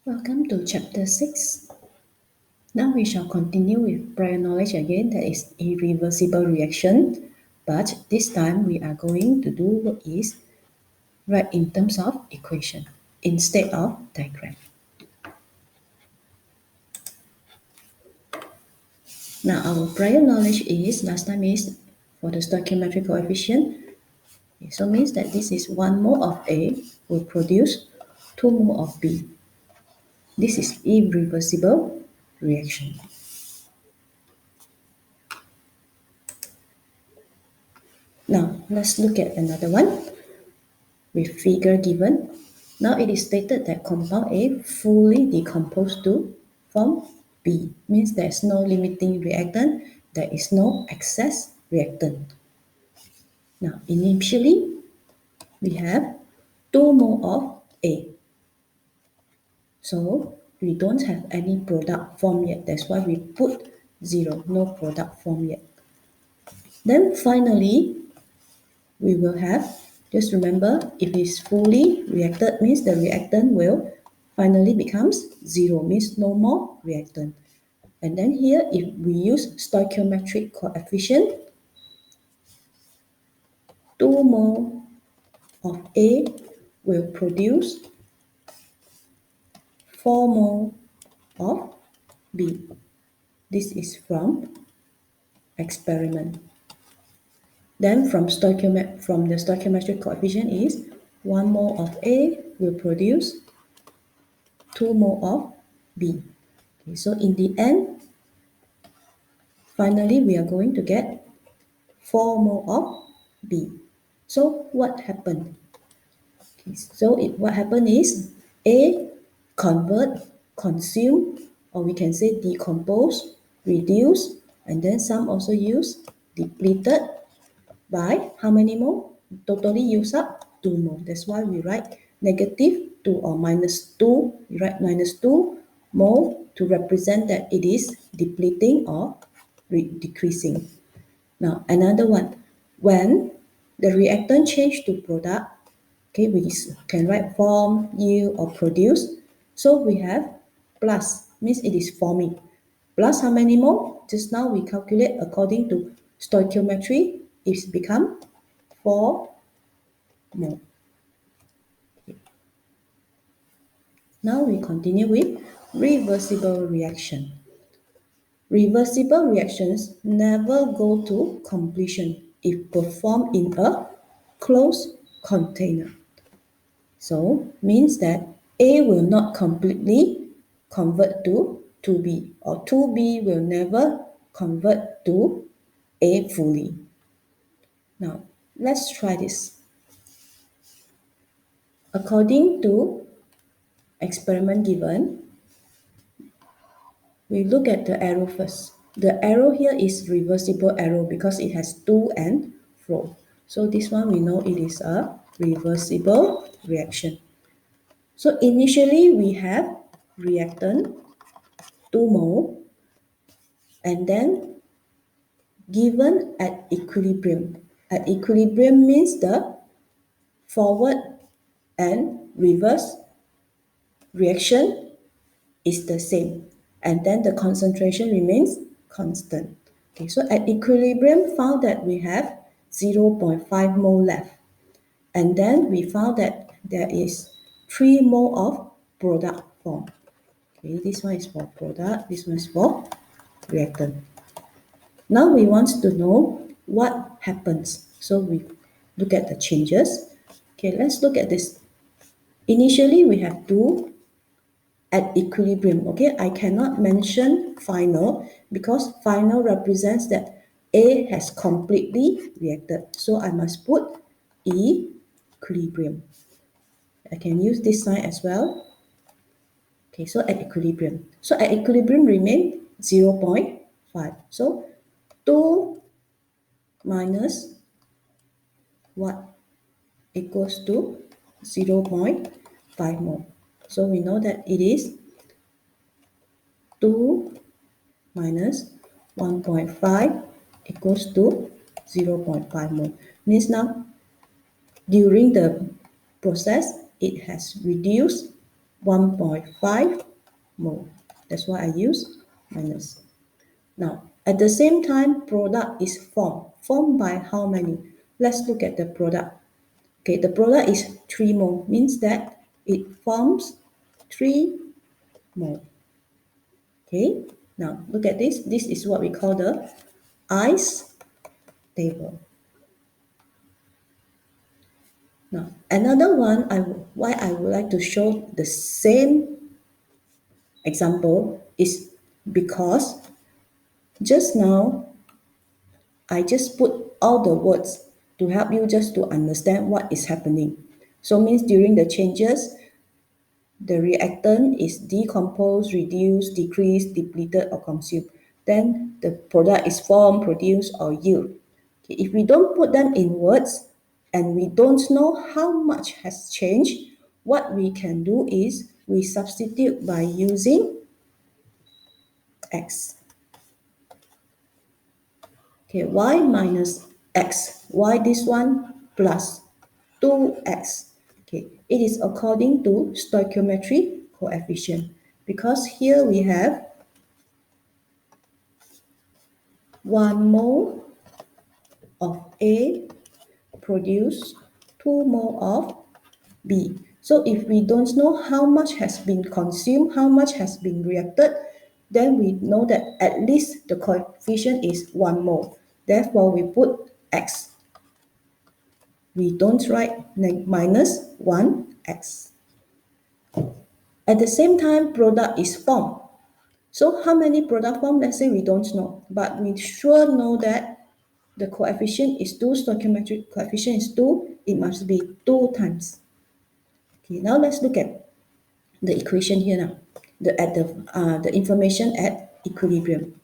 Welcome to chapter 6. Now we shall continue with prior knowledge again, that is irreversible reaction. But this time we are going to do what is write in terms of equation instead of diagram. Now our prior knowledge is, last time is for the stoichiometric coefficient. So means that this is 1 mole of A will produce 2 mole of B. This is irreversible reaction. Now let's look at another one with figure given. Now it is stated that compound A fully decomposed to form B. Means there is no limiting reactant, there is no excess reactant. Now initially we have 2 mole of A. So we don't have any product formed yet. That's why we put 0, no product formed yet. Then finally we will have, just remember, if it's fully reacted, means the reactant will finally becomes 0, means no more reactant. And then here, if we use stoichiometric coefficient, 2 mole of A will produce 4 mole of B. This is from experiment. Then from the stoichiometric coefficient is 1 mole of A will produce 2 mole of B. Okay, so in the end, finally we are going to get 4 mole of B. So what happened? Okay, so what happened is A consume, or we can say decompose, reduce, and then some also use depleted by how many mole? Totally use up 2 mole. That's why we write -2 or -2. We write -2 mole to represent that it is depleting or decreasing. Now another one, when the reactant change to product, okay, we can write form, yield, or produce. So we have plus, means it is forming. Plus how many mole? Just now we calculate according to stoichiometry, it's become 4 mole. Now we continue with reversible reaction. Reversible reactions never go to completion if performed in a closed container. So means that A will not completely convert to 2B, or 2B will never convert to A fully. Now let's try this. According to experiment given, we look at the arrow first. The arrow here is reversible arrow because it has to and fro. So this one we know it is a reversible reaction. So initially we have reactant 2 mole, and then given at equilibrium. At equilibrium means the forward and reverse reaction is the same, and then the concentration remains constant. Okay, so at equilibrium found that we have 0.5 mole left, and then we found that there is 3 mole of product form. Okay, this one is for product, this one is for reactant. Now we want to know what happens. So we look at the changes. Okay, let's look at this. Initially we have 2 at equilibrium. Okay, I cannot mention final because final represents that A has completely reacted. So I must put equilibrium. I can use this sign as well. Okay, so at equilibrium. So at equilibrium remain 0.5. So 2 minus what equals to 0.5 mole. So we know that it is 2 minus 1.5 equals to 0.5 mole. Means now during the process it has reduced 1.5 mole. That's why I use minus. Now, at the same time, product is formed. Formed by how many? Let's look at the product. Okay, the product is 3 mole, means that it forms 3 mole. Okay, now look at this. This is what we call the ice table. Now, another one, why I would like to show the same example is because just now I just put all the words to help you just to understand what is happening. So means during the changes, the reactant is decomposed, reduced, decreased, depleted, or consumed. Then the product is formed, produced, or yield. Okay, if we don't put them in words and we don't know how much has changed, what we can do is we substitute by using x. Okay, y minus x. Why this one? Plus 2x. Okay, it is according to stoichiometry coefficient, because here we have 1 mole of A produce 2 mole of B. So if we don't know how much has been consumed, how much has been reacted, then we know that at least the coefficient is 1 mole. Therefore, we put x. We don't write minus 1x. At the same time, product is formed. So how many product formed? Let's say we don't know, but we sure know that the coefficient is 2, stoichiometric coefficient is 2, it must be 2 times. Okay, now let's look at the equation here now, the information at equilibrium.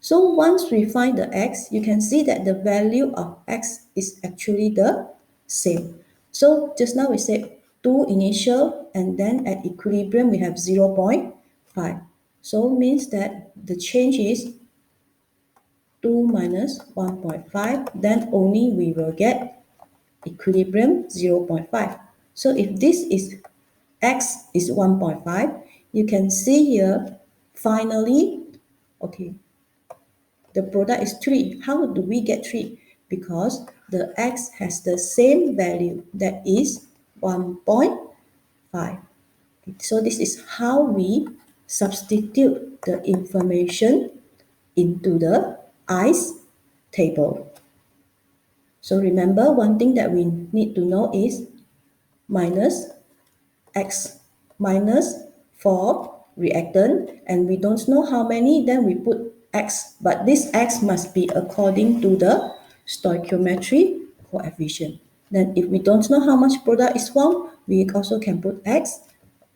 So once we find the x, you can see that the value of x is actually the same. So just now we said 2 initial, and then at equilibrium we have 0.5. So means that the change is 2 minus 1.5, then only we will get equilibrium 0.5. So if this is x is 1.5, you can see here, finally, okay, the product is 3. How do we get 3? Because the x has the same value, that is 1.5. So this is how we substitute the information into the ice table. So remember, one thing that we need to know is minus x minus for reactant, and we don't know how many, then we put x, but this x must be according to the stoichiometry coefficient. Then if we don't know how much product is formed, we also can put x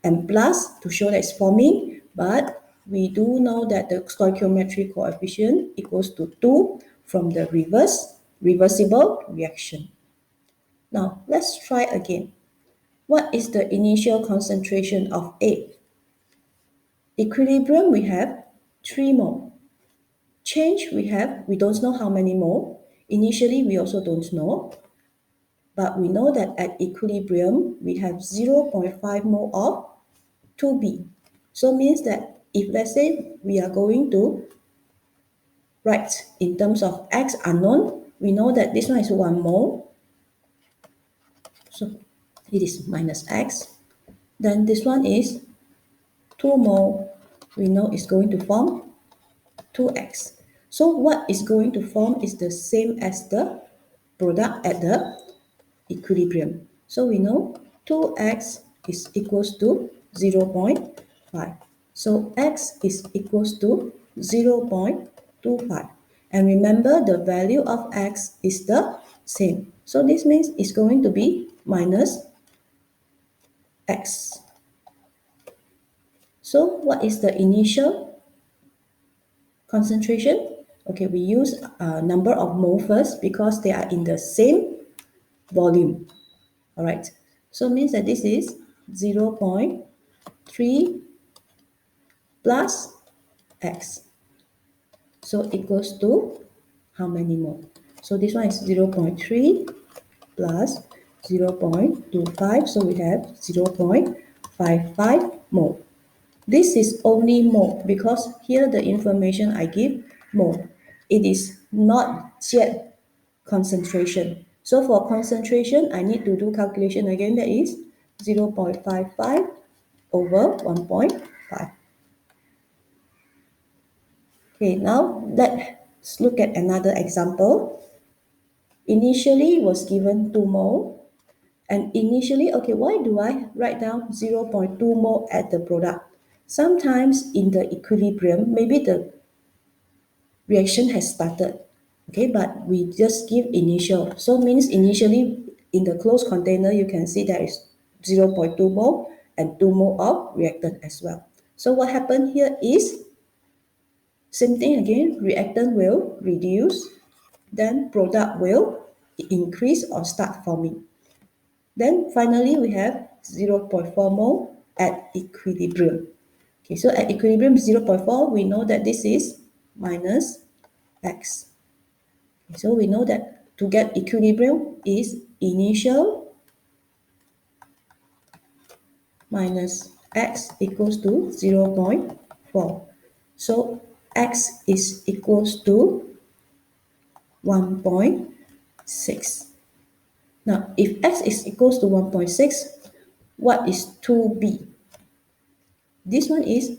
and plus to show that it's forming, but we do know that the stoichiometry coefficient equals to 2 from the reversible reaction. Now let's try again. What is the initial concentration of A? Equilibrium we have 3 mole. Change we don't know how many mole. Initially we also don't know. But we know that at equilibrium we have 0.5 mole of 2B. So means that if let's say we are going to write in terms of x unknown, we know that this one is 1 mole. So it is minus x. Then this one is 2 mole, we know it's going to form 2x. So what is going to form is the same as the product at the equilibrium. So we know 2x is equals to 0.5. So x is equals to 0.25. And remember, the value of x is the same. So this means it's going to be minus x. So what is the initial concentration? Okay, we use number of mole first because they are in the same volume. All right, so means that this is 0.3 plus x. So equals to how many mole? So this one is 0.3 plus 0.25. So we have 0.55 mole. This is only mole because here the information I give mole. It is not yet concentration. So for concentration, I need to do calculation again. That is 0.55 over 1.5. Okay, now let's look at another example. Initially was given 2 mole. And initially, okay, why do I write down 0.2 mole at the product? Sometimes in the equilibrium, maybe the reaction has started, okay, but we just give initial. So means initially in the closed container, you can see there is 0.2 mole and 2 mole of reactant as well. So what happened here is same thing again, reactant will reduce, then product will increase or start forming. Then finally we have 0.4 mole at equilibrium. Okay, so at equilibrium 0.4, we know that this is minus x. Okay, so we know that to get equilibrium is initial minus x equals to 0.4. So x is equals to 1.6. Now, if x is equals to 1.6, what is 2b? This one is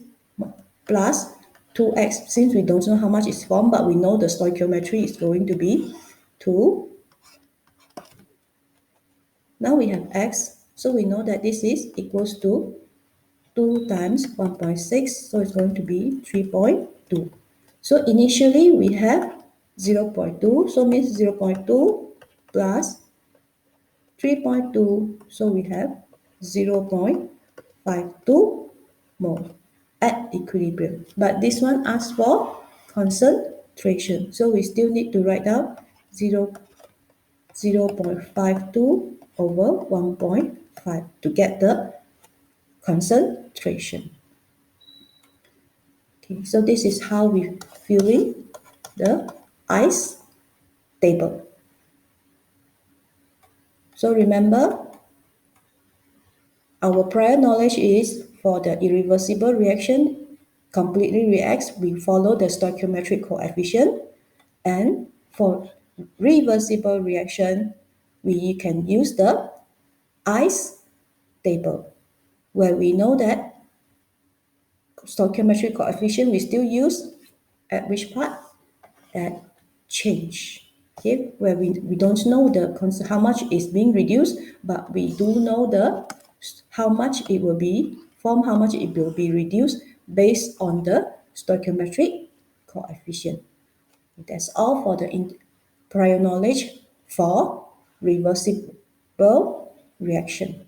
plus 2x. Since we don't know how much is formed, but we know the stoichiometry is going to be 2. Now we have x, so we know that this is equals to 2 times 1.6, so it's going to be 3.2. So initially we have 0.2, so means 0.2 plus 3.2, so we have 0.52 mole at equilibrium. But this one asks for concentration, so we still need to write down 0.52 over 1.5 to get the concentration. Okay, so this is how we fill in the ice table. So remember, our prior knowledge is for the irreversible reaction completely reacts, we follow the stoichiometric coefficient, and for reversible reaction, we can use the ice table, where we know that stoichiometric coefficient we still use at which part? At change. Okay, where we don't know the how much is being reduced, but we do know the how much it will be formed, how much it will be reduced based on the stoichiometric coefficient. That's all for the prior knowledge for reversible reaction.